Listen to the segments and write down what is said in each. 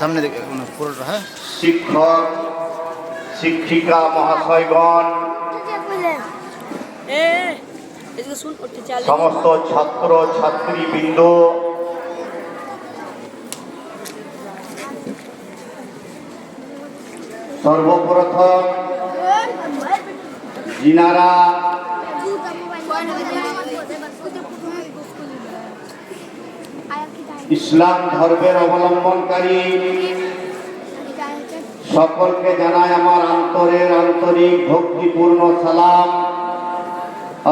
সামনে দিকে পুরোটা। হ্যাঁ, শিক্ষক শিক্ষিকা মহাশয়গণ, সমস্ত ছাত্র ছাত্রীবৃন্দ, সর্বপ্রথম যিনারা ইসলাম ধর্মের অবলম্বনকারী সকলকে জানাই আমার আন্তরিক ভক্তিপূর্ণ সালাম।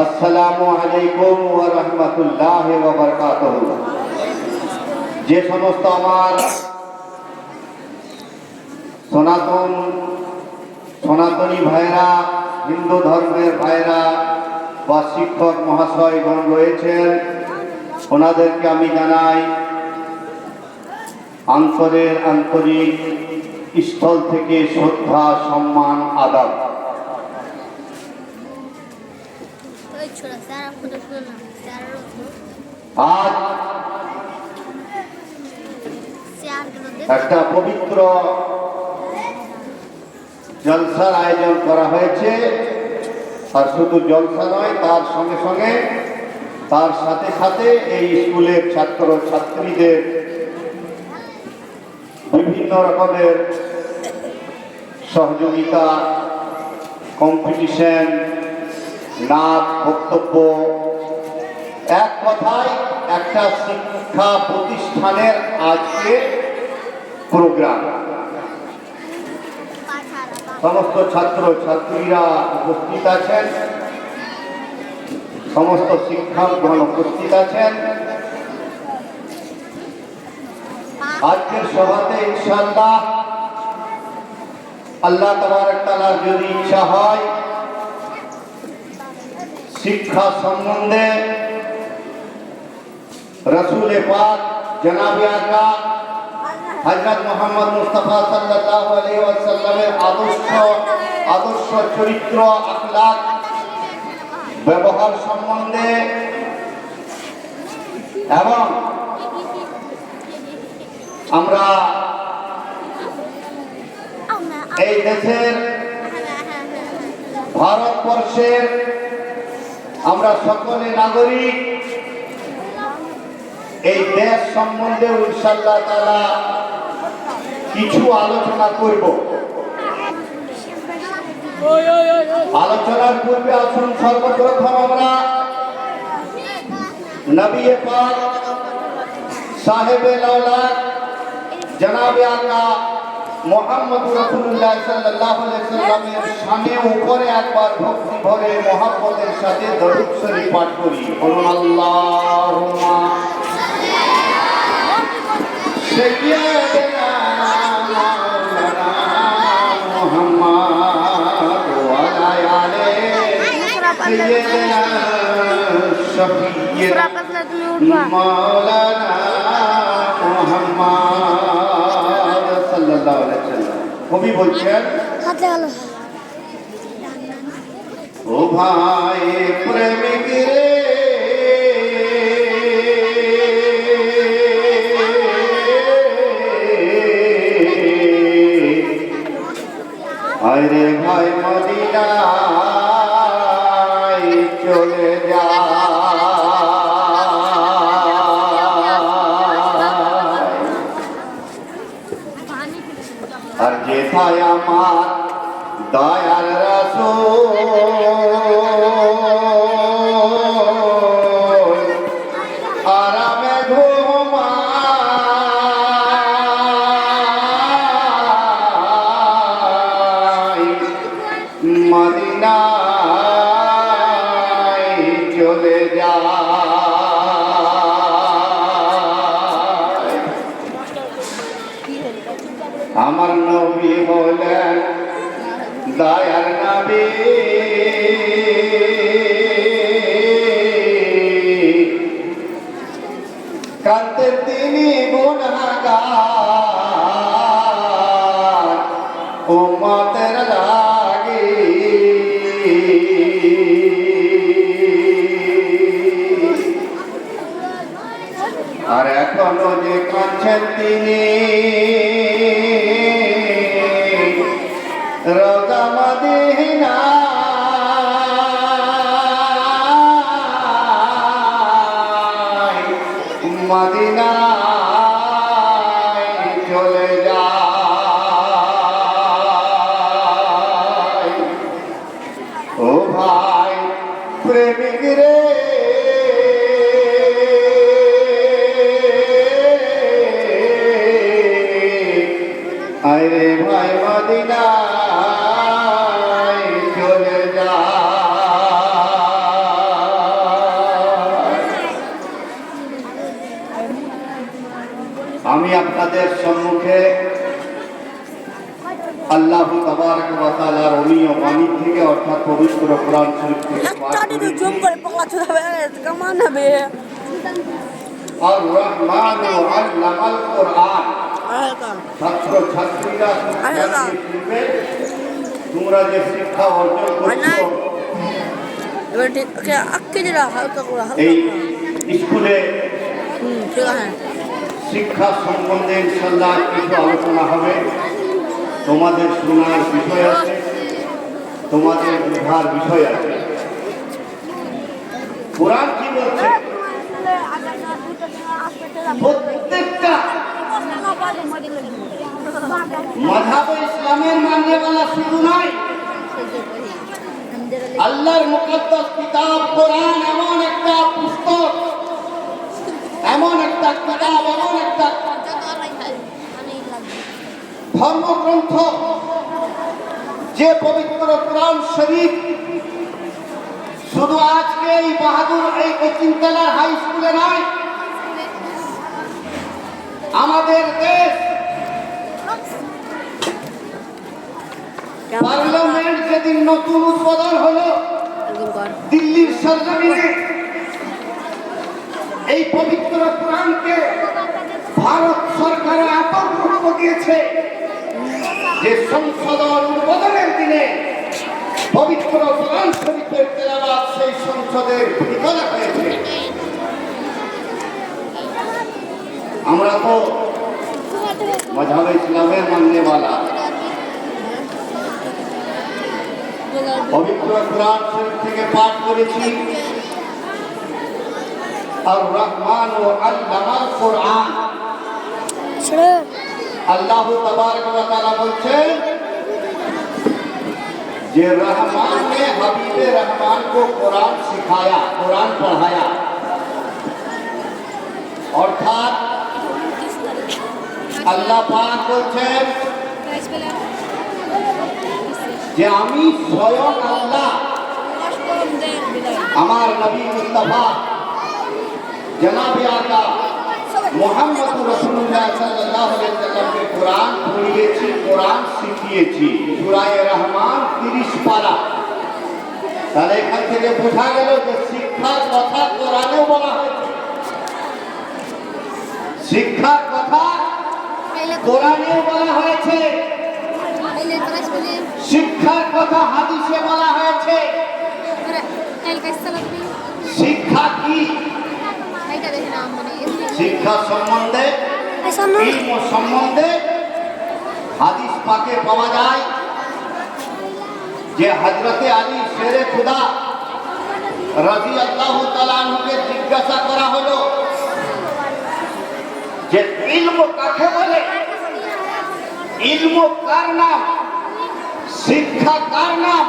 আসসালামু আলাইকুম ওয়া রাহমাতুল্লাহি ওয়া বারাকাতুহু। যে সমস্ত আমার সনাতনী ভাইরা, হিন্দু ধর্মের ভাইরা বা শিক্ষক মহাশয়গণ রয়েছেন, ওনাদেরকে আমি জানাই আন্তরিক স্থল থেকে শ্রদ্ধা, সম্মান, আদব। আজ একটা পবিত্র জলসার আয়োজন করা হয়েছে। আর শুধু জলসা নয়, তার সঙ্গে তার সাথে এই স্কুলের ছাত্র ছাত্রীদের বিভিন্ন রকমের সহযোগিতা, কম্পিটিশন, নাচ, বক্তব্য, এক কথায় একটা শিক্ষা প্রতিষ্ঠানের আজকে প্রোগ্রাম। সমস্ত ছাত্র ছাত্রীরা উপস্থিত আছেন, সমস্ত শিক্ষকগণ উপস্থিত আছেন। আজকের সভাতে ইনশাআল্লাহ আল্লাহ তাবারক তাআলার যদি ইচ্ছা হয়, শিক্ষা সম্বন্ধে রাসূলে পাক জনাবে আকা হযরত মুহাম্মদ মুস্তাফা সাল্লাল্লাহু আলাইহি ওয়াসাল্লামের আদর্শ চরিত্র, আখলাক, ব্যবহার সম্বন্ধে এবং আমরা এই দেশের ভারতবর্ষের আমরা সকলে নাগরিক, এই দেশ সম্বন্ধে ইনশাআল্লাহ তাআলা কিছু আলোচনা করব। আলোচনার পূর্বে আসুন সর্বপ্রথম আমরা নবী পাক সাহেবে লাউলাদ জনাবে আকা মুহাম্মদ রাসূলুল্লাহ সাল্লাল্লাহু আলাইহি ওয়াসাল্লামের শানে উপরে একবার ভক্তি ভরে মহব্বতের সাথে দরুদ শরীফ পাঠ করি। বলুন আল্লাহুম্মা সাইয়্যিদিনা মুহাম্মদ ওয়া আলা আলি সাইয়্যিদিনা শাফিয়্যিনা মাওলানা মুহাম্মদ সাল্লাল্লাহু আলাইহি ওয়াসাল্লাম। কবি বলছেন, ও ভাই প্রেমিক রে, আরে ভাই মদিনায় চলে যা। আর যেথায় আমার দয়াল রাসূল আরামে ঘুমায়, মদিনায় চলে যা। আমার নবী হলেন দয়ার নবী, কাঁদতেন তিনি গুনাহগার উম্মতের লাগি। আর এখনো যে কাঁদছেন তিনি রোজা মদিনা মদিনায় চলে যায় ও ভাই প্রেমিক রে আরে ভাই মদিনায় চলে যায় আমি আপনাদের সম্মুখে আল্লাহ তাবারক ওয়া তাআলার অমীয় বাণী থেকে অর্থাৎ পবিত্র কোরআন শরীফ থেকে পাঠ করেছি আর রহমান আল্লামাল কোরআন ছাত্র ছাত্রীরা শিখবে তোমরা যে শিক্ষা অর্জন করছো এই স্কুলে শিক্ষা সম্বন্ধে ইনশাআল্লাহ কিছু আলোচনা হবে তোমাদের শোনার বিষয় আছে তোমাদের বোঝার বিষয় আছে কোরআন কি বলছে প্রত্যেকটা মাযহাব ইসলামের মাননেওয়ালা শুধু নয় আল্লাহর মুকদ্দাস কিতাব কোরআন এমন একটা পুস্তক এমন একটা কিতাব এমন একটা ধর্মগ্রন্থ যে পবিত্র কোরআন শরীফ শুধু আজকে এই বাহাদুর এই কোচিংতলার হাই স্কুলে নয় আমাদের দেশ পার্লামেন্ট যেদিন নতুন উদ্বোধন হলো দিল্লির সরজমিনে এই পবিত্র কোরআনকে ভারত সরকার এত গুরুত্ব দিয়েছে যে সংসদ উদ্বোধনের দিনে পবিত্র কোরআন শরীফের তেলাওয়াত সেই সংসদের ভিতরে হয়েছে আমরা তো মাযহাব ইসলামের মাননেওয়ালা পবিত্র কোরআন শরীফ থেকে পাঠ করেছি আর রহমান ও আল্লামাল কোরআন আল্লাহ তাবারক ওয়া তাআলা বলছেন যে रहमान ने हबीब रहमान को कुरान सिखाया कुरान पढ़ाया অর্থাৎ আল্লাহ পাক বলছেন যে আমি স্বয়ং আল্লাহ আমার নবী মুস্তাফা জনাবে আকা মুহাম্মদ রাসূলুল্লাহ সাল্লাল্লাহু আলাইহি ওয়াসাল্লামকে কোরআন পড়িয়েছি কোরআন শিখিয়েছি সূরা রহমান 30 পারা তাহলে এখান থেকে বোঝা গেল যে শিক্ষার কথা কোরআনেও বলা হয়েছে শিক্ষার কথা কোরআনেও বলা হয়েছে শিক্ষার কথা হাদিসে বলা হয়েছে শিক্ষা কি শিক্ষা সম্বন্ধে ইলম সম্বন্ধে হাদিস পাকে পাওয়া যায় যে হযরতে আলী শেরে খুদা রাদিয়াল্লাহু তাআলা আনহুকে জিজ্ঞাসা করা হলো যে ইলম কাকে বলে ইলম কার নাম শিক্ষা কার নাম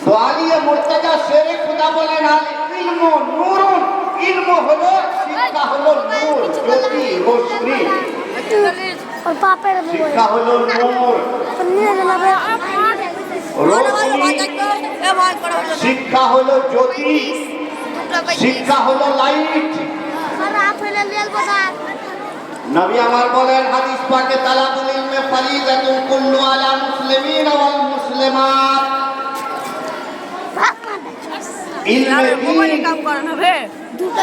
তো আলী মুর্তজা শেরে খুদা বলেন আল ইলম নূরুন ইলম হলো শিক্ষা হলো নূর জ্যোতি রোশনি শিক্ষা হলো নূর শিক্ষা হলো জ্যোতি শিক্ষা হলো লাইট নবী আমার বলেন হাদিস পাকে তালাবুল ইলমে ফরিদাতুন কুল্লু আলা মুসলিমিন ওয়াল মুসলিমাত ইলমে দ্বীন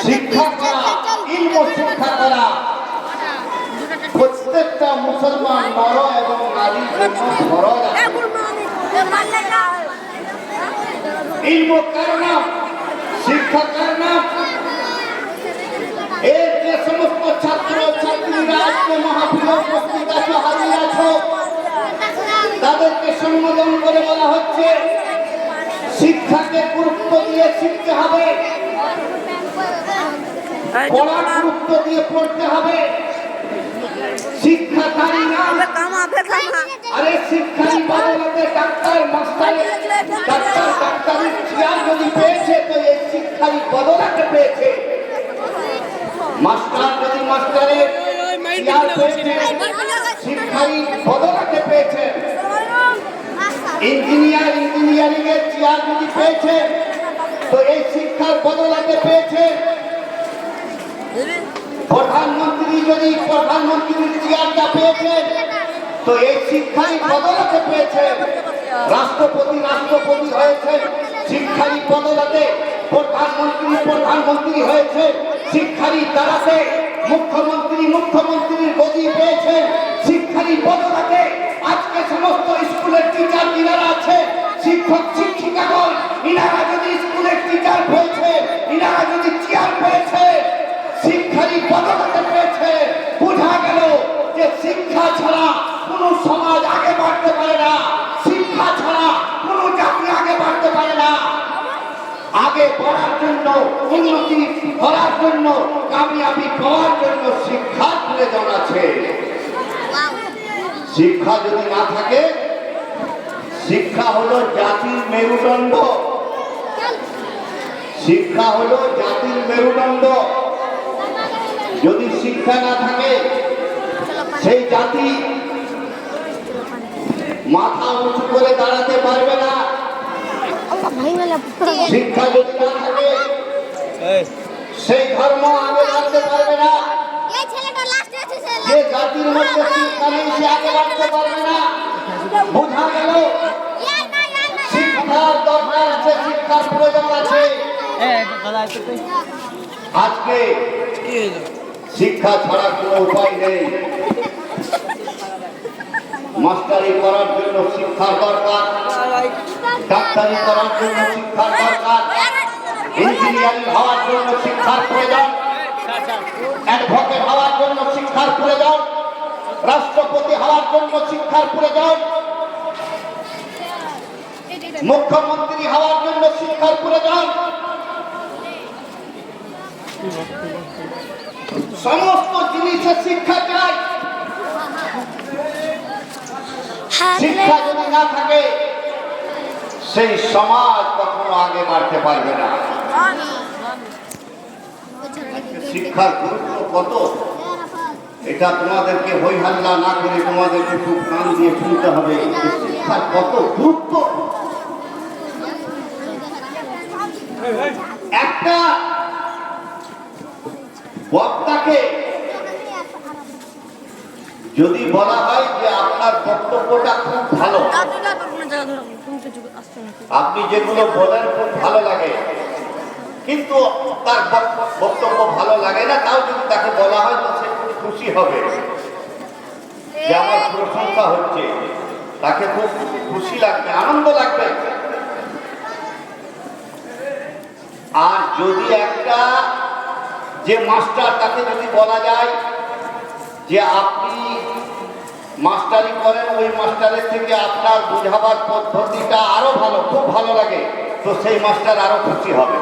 শিক্ষা করা ইলম শিক্ষা করা প্রত্যেকটা মুসলমান নর এবং নারীর জন্য ফরজ ইলম কার নাম শিক্ষা কার নাম এর যে সমস্ত ছাত্র ছাত্রীরা আজকে মাহফিলে উপস্থিত আছো হাজির আছো তাদেরকে পড়ার গুরুত্ব দিয়ে পড়তে হবে। শিক্ষাকারী না, আরে শিক্ষারই বদলাতে ডাক্তার ডাক্তারের চেয়ার যদি পেয়েছে তো এই শিক্ষারই বদলাতে পেয়েছে। মাস্টার যদি মাস্টারের চেয়ার পেয়েছে শিক্ষারই বদলাতে পেয়েছে। ইঞ্জিনিয়ারিং এর চেয়ার যদি পেয়েছে তো এই শিক্ষার বদলাতে পেয়েছে। প্রধানমন্ত্রীর চেয়ারটা পেয়েছে তো এই শিক্ষাই বদলাতে পেয়েছে। রাষ্ট্রপতি হয়েছে শিক্ষারই বদলাতে। প্রধানমন্ত্রী হয়েছে শিক্ষারই দ্বারাতে। মুখ্যমন্ত্রীর গদি পেয়েছে শিক্ষারই বদলাতে। আজকে সমস্ত স্কুলের টিচার যারা আছে, শিক্ষক শিক্ষিকাগণ, ইনারা যদি স্কুলের টিচার পেয়েছে, ইনারা যদি চেয়ার পেয়েছে শিক্ষারই বদলাতে পেয়েছে। বোঝা গেল যে শিক্ষা ছাড়া কোন সমাজ আগে বাড়তে পারে না, শিক্ষা ছাড়া কোন জাতি আগে বাড়তে পারে না। আগে পড়ার জন্য, উন্নতি করার জন্য, কামিয়াবি পাওয়ার জন্য শিক্ষার প্রয়োজন আছে। শিক্ষা যদি না থাকে, শিক্ষা হলো জাতির মেরুদণ্ড। শিক্ষা হলো জাতির মেরুদণ্ড। যদি শিক্ষা না থাকে সেই জাতি মাথা উঁচু করে দাঁড়াতে পারবে না। শিক্ষা যদি না থাকে সেই ধর্ম আগে বাড়তে পারবে না। যে জাতির মধ্যে শিক্ষা নেই সে আগে বাড়তে পারবে না। বোঝা গেল শিক্ষার দরকার আছে, শিক্ষার প্রয়োজন আছে। আজকে শিক্ষা ছাড়া কোনো উপায় নেই। মাস্টারি করার জন্য শিক্ষার দরকার, ডাক্তারি করার জন্য শিক্ষার দরকার, ইঞ্জিনিয়ারিং হওয়ার জন্য শিক্ষার প্রয়োজন, অ্যাডভোকেট হওয়ার জন্য শিক্ষার প্রয়োজন, রাষ্ট্রপতি হওয়ার জন্য শিক্ষার প্রয়োজন, মুখ্যমন্ত্রী হওয়ার জন্য শিক্ষার প্রয়োজন। সমস্ত জিনিসে শিক্ষা চাই। শিক্ষা যদি না থাকে সেই সমাজ কখনো আগে বাড়তে পারবে না। শিক্ষার গুরুত্ব কত এটা তোমাদেরকে হই হাল্লা না করে তোমাদেরকে খুব কান দিয়ে শুনতে হবে। শিক্ষার কত গুরুত্ব। একটা বক্তাকে যদি বলা হয় যে আপনার বক্তব্যটা খুব ভালো, আপনি যেগুলো বলেন খুব ভালো লাগে, কিন্তু তার বক্তব্য ভালো লাগে না, তাও যদি তাকে বলা হয় তো সে খুব খুশি হবে যে আমার প্রশংসা হচ্ছে, তাকে খুব খুশি লাগবে, আনন্দ লাগবে। আর যদি একটা যে মাস্টার, তাকে যদি বলা যায় যে আপনি মাস্টারি করেন, ওই মাস্টারের থেকে আপনার বোঝাবার পদ্ধতিটা আরো ভালো, খুব ভালো লাগে, তো সেই মাস্টার আরো খুশি হবে,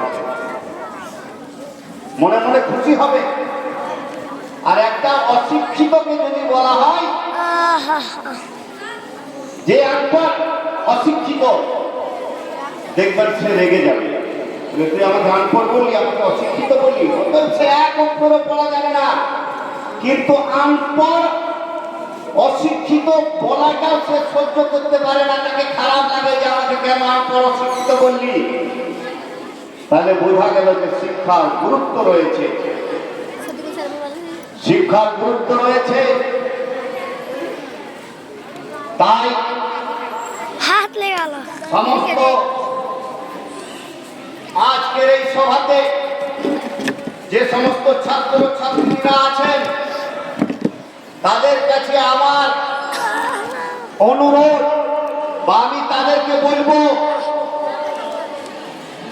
মনে মনে খুশি হবে। আর একটা অশিক্ষিতকে যদি বলা হয় যে একবার অশিক্ষিত, দেখবেন সে রেগে যাবে, তুই আমাকে আনপড় বললি, আমাকে অশিক্ষিত বললি, সে এক অক্ষরও পড়া যাবে না। কিন্তু আনপড় অশিক্ষিত বলাটাও সে সহ্য করতে পারে না, তাকে খারাপ লাগে যে আমাকে কেন আনপড় অশিক্ষিত বললি। তাহলে বোঝা গেল যে শিক্ষার গুরুত্ব রয়েছে, শিক্ষার গুরুত্ব রয়েছে। তাই সমস্ত আজকের এই সভাতে যে সমস্ত ছাত্র ছাত্রীরা আছেন তাদের কাছে আমার অনুরোধ, বা আমি তাদেরকে বলবো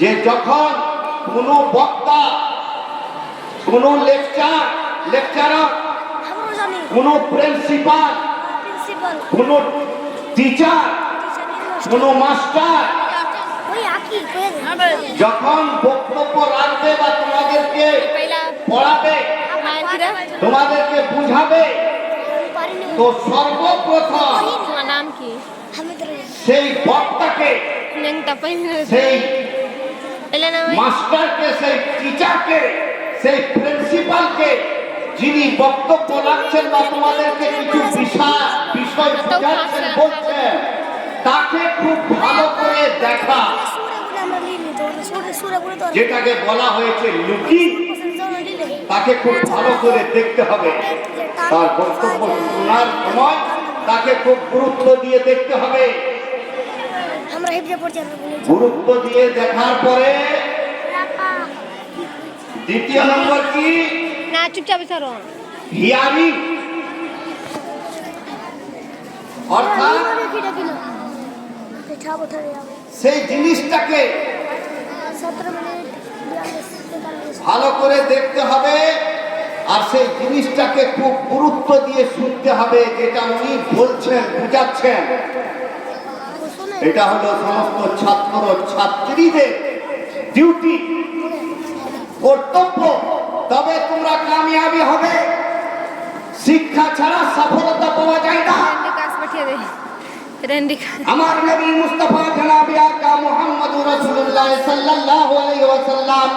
যে যখন কোনো বক্তা, কোনো লেকচারার, কোনো প্রিন্সিপাল, কোনো টিচার, কোনো মাস্টার যখন বক্তব্য রাখবে বা তোমাদেরকে পড়াবে, তোমাদেরকে বুঝাবে, তো সর্বপ্রথম নাম কি সেই বক্তাকে, সেই মাস্টারকে, সেই টিচারকে, সেই প্রিন্সিপালকে, যিনি বক্তব্য রাখছেন বা তোমাদেরকে কিছু বিষয় বুঝাচ্ছেন বলছেন, তাকে খুব ভালো করে দেখা, যেটাকে বলা হয়েছে লুকি, তাকে খুব ভালো করে দেখতে হবে। তার বক্তব্য শোনার সময় তাকে খুব গুরুত্ব দিয়ে দেখতে হবে। গুরুত্ব দিয়ে দেখার পরে দ্বিতীয় নম্বর কি, না চুপচাপ ধরো, হিয়ারিং, অর্থাৎ সেই জিনিসটাকে ভালো করে দেখতে হবে আর সেই জিনিসটাকে খুব গুরুত্ব দিয়ে শুনতে হবে, যেটা উনি বলছেন, বুঝাচ্ছেন। এটা হলো সমস্ত ছাত্র ছাত্রীদের ডিউটি, কর্তব্য। তবে তোমরা কামিয়াবি হবে। শিক্ষা ছাড়া সফলতা পাওয়া যায় না। আমার নবী মুস্তাফা জনাবে আকা মুহাম্মদুর রাসূলুল্লাহ সাল্লাল্লাহু আলাইহি ওয়াসাল্লাম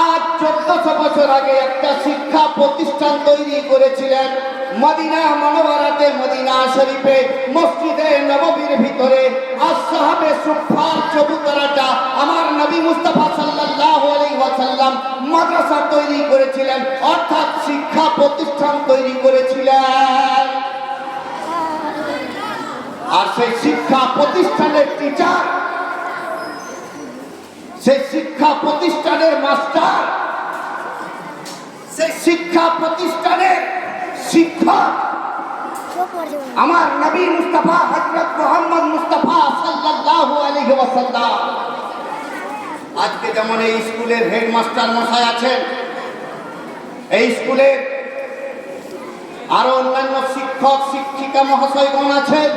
আজ 1400 বছর আগে একটা শিক্ষা প্রতিষ্ঠান তৈরি করেছিলেন মদিনা মুনাওয়ারাতে, মদিনা শরীফে, মসজিদে নববীর ভিতরে। আসহাবে সুফফার চবুতরাটা আমার নবী মুস্তাফা সাল্লাল্লাহু আলাইহি ওয়াসাল্লাম মাদ্রাসা তৈরি করেছিলেন, অর্থাৎ শিক্ষা প্রতিষ্ঠান তৈরি করেছিলেন। আর সেই শিক্ষা প্রতিষ্ঠানের টিচার, সেই শিক্ষা প্রতিষ্ঠানের মাস্টার, সেই শিক্ষা প্রতিষ্ঠানের শিক্ষক আমার নবী মুস্তাফা হযরত মুহাম্মদ মুস্তাফা সাল্লাল্লাহু আলাইহি ওয়াসাল্লাম। আজকে যেমন এই স্কুলের হেডমাস্টার মশাই আছেন, এই স্কুলের আরো অন্যান্য শিক্ষক শিক্ষিকা মহাশয়গণ আছেন,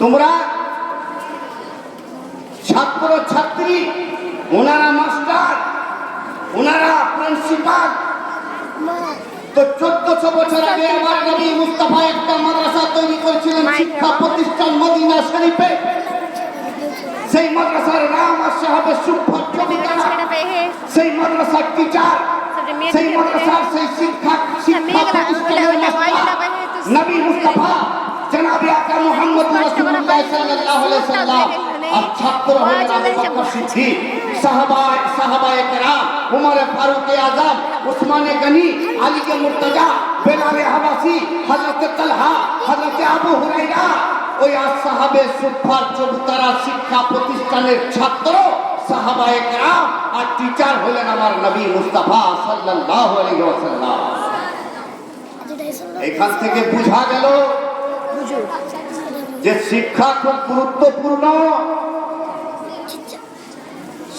তোমরা ছাত্র ছাত্রী, ওনারা মাস্টার, ওনারা প্রিন্সিপাল। তো 1400 বছর আগে আমার নবী মুস্তাফা একটা মাদ্রাসা তৈরি করেছিলেন, শিক্ষা প্রতিষ্ঠান মদিনা শরীফে। সেই মাদ্রাসার নাম আসহাবে সুফফার চবুতরা। সেই মাদ্রাসার টিচার, সেই মাদ্রাসার সেই শিক্ষা প্রতিষ্ঠানের মাস্টার নবী মুস্তাফা জনাবে আকা মুহাম্মদুর রাসূলুল্লাহ সাল্লাল্লাহু আলাইহি ওয়াসাল্লাম। আর ছাত্র হলেন আবু বকর সিদ্দিক, সাহাবায়ে কেরাম, উমর ফারুক আযম, উসমান গনি, আলী কে মুর্তজা, বেলাল হাবাসি, হযরত তালহা, হযরত আবু হুরায়রা। ওই আসহাবে সুফফার চবুতরা শিক্ষা প্রতিষ্ঠানের ছাত্র, সাহাবায়ে কেরাম আর টিচার হলেন আমার নবী মুস্তাফা সাল্লাল্লাহু আলাইহি ওয়াসাল্লাম। এখান থেকে বোঝা গেল যে শিক্ষা খুব গুরুত্বপূর্ণ।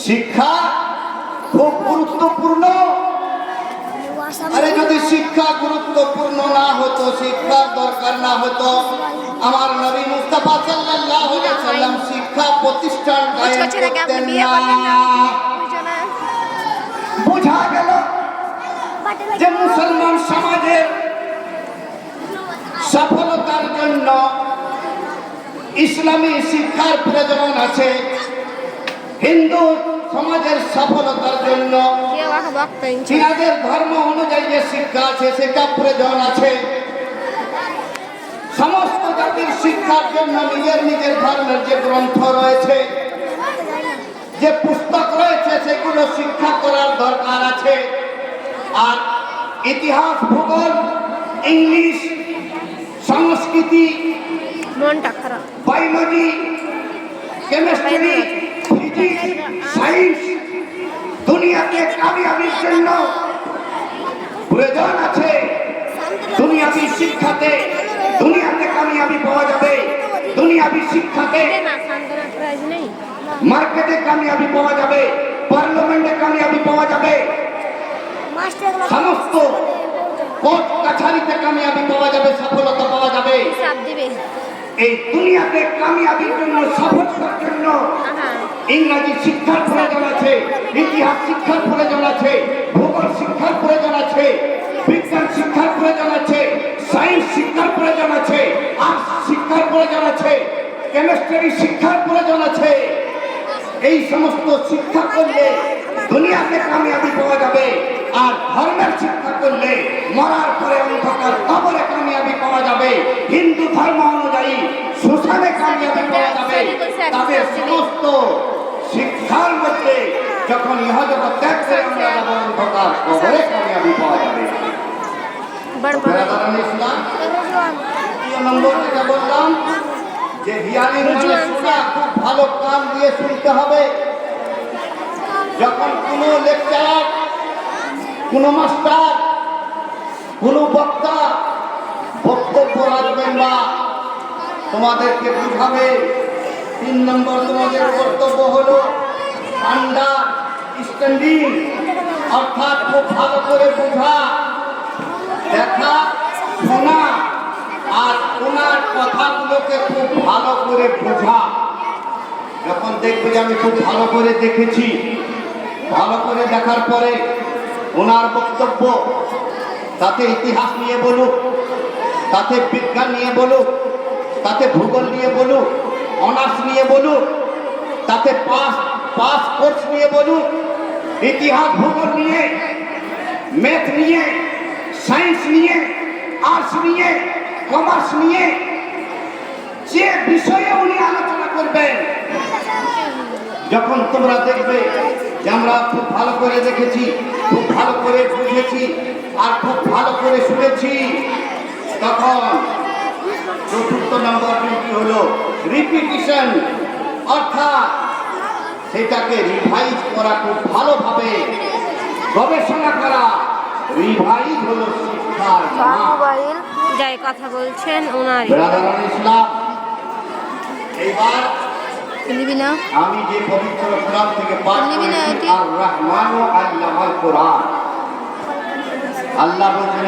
শিক্ষা খুব গুরুত্বপূর্ণ। আরে যদি শিক্ষা গুরুত্বপূর্ণ না হতো, শিক্ষার দরকার না হতো, আমার নবী মুস্তাফা সাল্লাল্লাহু আলাইহি ওয়াসাল্লাম শিক্ষা প্রতিষ্ঠান কায়েম করতেন না। বোঝা গেল যে মুসলমান সমাজের সফলতার জন্য ইসলামী শিক্ষার প্রয়োজন আছে, হিন্দু সমাজের সফলতার জন্য চীনাদের ধর্ম অনুযায়ী যে শিক্ষা আছে সেটা প্রয়োজন আছে। সমস্ত জাতির শিক্ষার জন্য নিজের নিজের ধর্মের যে গ্রন্থ রয়েছে, যে পুস্তক রয়েছে, সেগুলো শিক্ষা করার দরকার আছে। আর ইতিহাস, ভূগোল, ইংলিশ, সংস্কৃতি, বায়োলজি, কেমিস্ট্রি, ফিজিক্স, সায়েন্স দুনিয়াতে কামিয়াবির জন্য প্রয়োজন আছে। দুনিয়াবি শিক্ষাতে দুনিয়াতে কামিয়াবি পাওয়া যাবে, দুনিয়াবি শিক্ষাতে মার্কেটে কামিয়াবি পাওয়া যাবে, পার্লামেন্টে কামিয়াবি পাওয়া যাবে, সমস্ত কোর্ট কাছারিতে কামিয়াবি পাওয়া যাবে, সফলতা পাওয়া যাবে। এই দুনিয়াতে কামিয়াবির জন্য, সফলতার জন্য ইংরাজি শিক্ষার প্রয়োজন আছে, ইতিহাস শিক্ষার প্রয়োজন আছে, ভূগোল শিক্ষার প্রয়োজন আছে, বিজ্ঞান শিক্ষার প্রয়োজন আছে, সায়েন্স শিক্ষার প্রয়োজন আছে, আর্টস শিক্ষার প্রয়োজন আছে, কেমিস্ট্রি শিক্ষার প্রয়োজন আছে। এই সমস্ত শিক্ষা করলে দুনিয়াতে কামিয়াবি পাওয়া যাবে, আর ধর্মের শিক্ষা করলে মরার পরে অন্ধকার কবরে কামিয়াবি পাওয়া যাবে। হিন্দু ধর্ম অনুযায়ী শ্মশানে কামিয়াবি পাওয়া যাবে। তাদের সমস্ত শিক্ষার মধ্যে যখন ইহজগৎ ত্যাগ করে আমরা যাব, অন্ধকার কবরে কামিয়াবি পাওয়া যাবে। ইসলাম তৃতীয় নম্বর যেটা বললাম যে হিয়ারিং মানে শোনা, খুব ভালো কান দিয়ে শুনতে হবে। যখন কোনো লেকচার, কোনো মাস্টার, কোনো বক্তা বক্তব্য রাখবেন বা তোমাদেরকে বুঝাবে, 3 নম্বর তোমাদের কর্তব্য হলো আন্ডারস্ট্যান্ডিং, অর্থাৎ খুব ভালো করে বোঝা, দেখা, শোনা আর ওনার কথাগুলোকে খুব ভালো করে বোঝা। যখন দেখবে যে আমি খুব ভালো করে দেখেছি, ভালো করে দেখার পরে ওনার বক্তব্য, তাতে ইতিহাস নিয়ে বলুক, তাতে বিজ্ঞান নিয়ে বলুক, তাতে ভূগোল নিয়ে বলুক, অনার্স নিয়ে বলুক, তাতে পাস কোর্স নিয়ে বলুক, ইতিহাস ভূগোল নিয়ে, ম্যাথ নিয়ে, সায়েন্স নিয়ে, আর্টস নিয়ে, কমার্স নিয়ে, যে বিষয়ে উনি আলোচনা করবেন, যখন তোমরা দেখবে যে আমরা খুব ভালো করে দেখেছি, খুব ভালো করে বুঝেছি আর খুব ভালো করে শুনেছি, তখন 4th নম্বর ডিউটি হলো রিপিটিশন, অর্থাৎ সেটাকে রিভাইজ করা, খুব ভালোভাবে গবেষণা করা। রিভাইজ হলো শিক্ষার মোবাইল যাই কথা বলছেন ওনারই। ইসলাম এইবার নিবি না, আমি যে পবিত্র কোরআন থেকে পাঠ করেছি, আর রহমান ও আল্লামাল কোরআন, আল্লাহ বলেন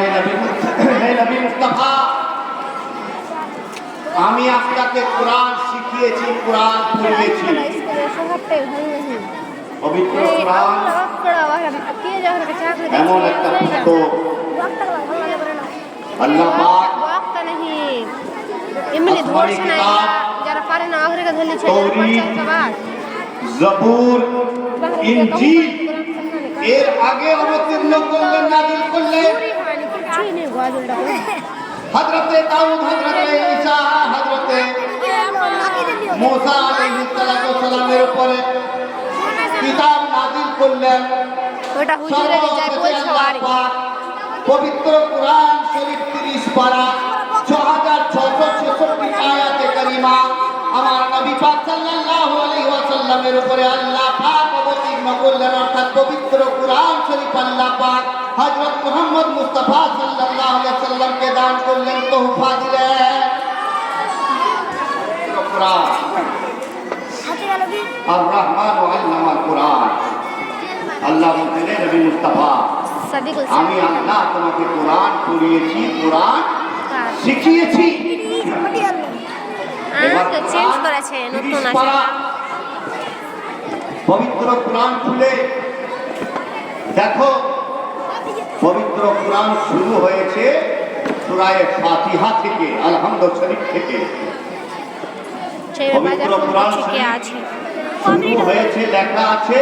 হে নবী মুস্তাফা, আমি আপনাকে কোরআন শিখিয়েছি, কোরআন পড়িয়েছি। পবিত্র কোরআন এমন একটা পুস্তক, আল্লাহ পাক এমনি ধরছে না, যারা পারে না আখরিকা ধরলিছে, জবুর, ইনজিল এর আগে অবতীর্ণ করলেন, নাযিল করলেন হযরতে দাউদ, হযরতে ঈসা, হযরতে মুসা আলাইহিস সালামের উপরে কিতাব নাযিল করলেন। ওটা হুজুরে যায় বলছো আর পবিত্র কোরআন শরীফ 30 পারা, 6666 আয়াতে কারিমা আমার নবী পাক সাল্লাল্লাহু আলাইহি ওয়াসাল্লামের উপরে আল্লাহ পাক অবতীর্ণ করলেন, অর্থাৎ পবিত্র কোরআন শরীফ আল্লাহ পাক হযরত মুহাম্মদ মুস্তাফা সাল্লাল্লাহু আলাইহি ওয়াসাল্লামকে দান করলেন, তোহফা দিলেন। কোরআন আর রহমান ও আল্লামাল কোরআন, আল্লাহ বললেন নবী মুস্তাফা, আমি আল্লাহ তোমাকে কোরআন পড়িয়েছি, কোরআন শিখিয়েছি। চেঞ্জ করেছে, নতুন আছে। পবিত্র কোরআন খুলে দেখো, পবিত্র কোরআন শুরু হয়েছে সূরা ফাতিহা থেকে, আলহামদুলিল্লাহ শরীফ থেকে। পবিত্র কোরআন শুরু হয়েছে, লেখা আছে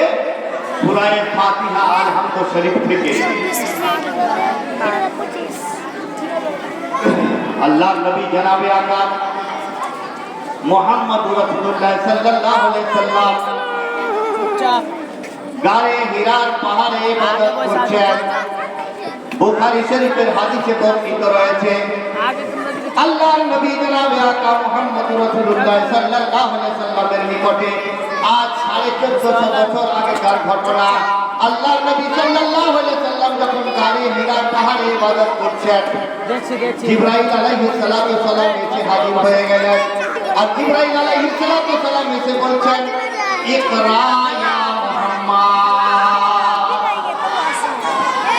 সূরা ফাতিহা আলহামদুলিল্লাহ শরীফ থেকে। আল্লাহর নবী জনাবে আকা মুহাম্মদুর রাসূলুল্লাহ সাল্লাল্লাহু আলাইহি সাল্লাম গায়ে হিরার পাহাড়ে ইবাদত করছেন। বুখারী শরীফের হাদিসে বর্ণিত রয়েছে, আল্লাহর নবী জনাবে আকা মুহাম্মদুর রাসূলুল্লাহ সাল্লাল্লাহু আলাইহি সাল্লামের নিকটে আজ 1450 বছর আগেকার ঘটনা। আল্লাহর নবী সাল্লাল্লাহু আলাইহি সাল্লাম যখন গায়ে হিরার পাহাড়ে ইবাদত করছেন, জিবরাইল আলাইহিস সালাতু সালাম এসে হাজির হয়ে গেলেন। আর জিবরাইল আলাইহিস সালাতু সালাম এসে বলছেন, ইকরা ইয়া মুহাম্মদ।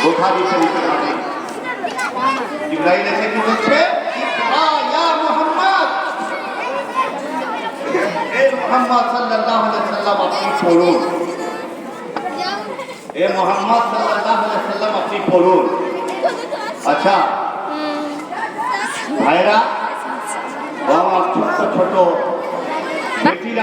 বুখারী শরীফের হাদিস। জিবরাইল এসে কি বলছে? ইকরা ইয়া মুহাম্মদ। এ মোহাম্মদ সাল্লাল্লাহু আলাইহি সাল্লাম আপনি পড়ুন, এ মোহাম্মদ সাল্লাল্লাহু আলাইহি সাল্লাম আপনি পড়ুন। আচ্ছা ভাইরা, আমার ছোট ছোট বেটিরা